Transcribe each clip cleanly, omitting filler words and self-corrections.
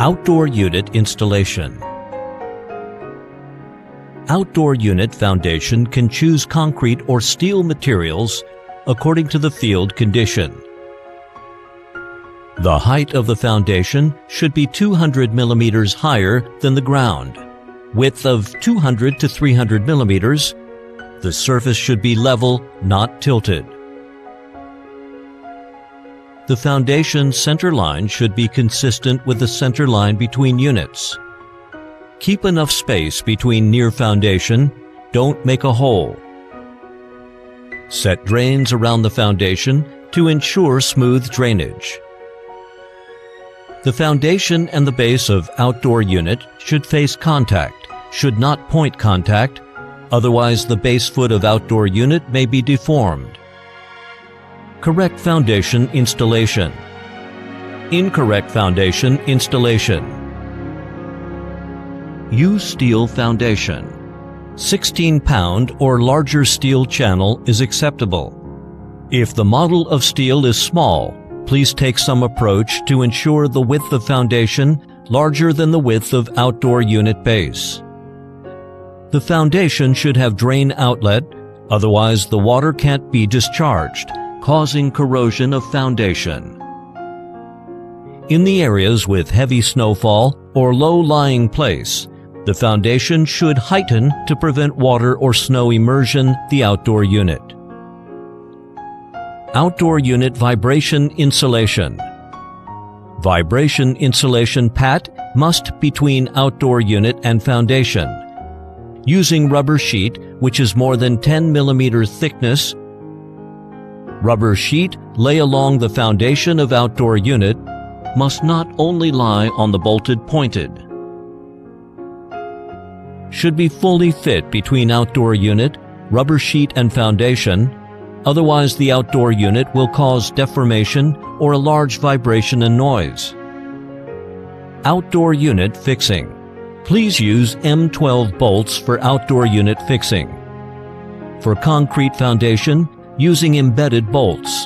Outdoor unit installation. Outdoor unit foundation can choose concrete or steel materials according to the field condition. The height of the foundation should be 200 millimeters higher than the ground. Width of 200 to 300 millimeters. The surface should be level, not tilted. The foundation center line should be consistent with the center line between units. Keep enough space between near foundation. Don't make a hole. Set drains around the foundation to ensure smooth drainage. The foundation and the base of outdoor unit should face contact, should not point contact, otherwise the base foot of outdoor unit may be deformed. Correct foundation installation. Incorrect foundation installation. Use steel foundation. 16-pound or larger steel channel is acceptable. If the model of steel is small, please take some approach to ensure the width of foundation larger than the width of outdoor unit base. The foundation should have drain outlet, otherwise the water can't be discharged, causing corrosion of foundation. In the areas with heavy snowfall or low-lying place, the foundation should heighten to prevent water or snow immersion the outdoor unit. Outdoor unit vibration insulation. Vibration insulation pat must between outdoor unit and foundation. Using rubber sheet, which is more than 10 millimeter thickness, rubber sheet lay along the foundation of outdoor unit, must not only lie on the bolted pointed. Should be fully fit between outdoor unit, rubber sheet and foundation, otherwise the outdoor unit will cause deformation or a large vibration and noise. Outdoor unit fixing. Please use M12 bolts for outdoor unit fixing. For concrete foundation, using embedded bolts.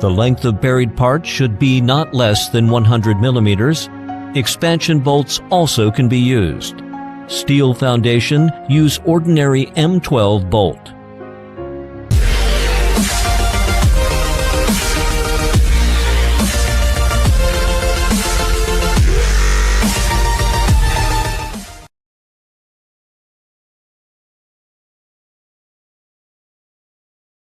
The length of buried part should be not less than 100 millimeters. Expansion bolts also can be used. Steel foundation, use ordinary M12 bolt.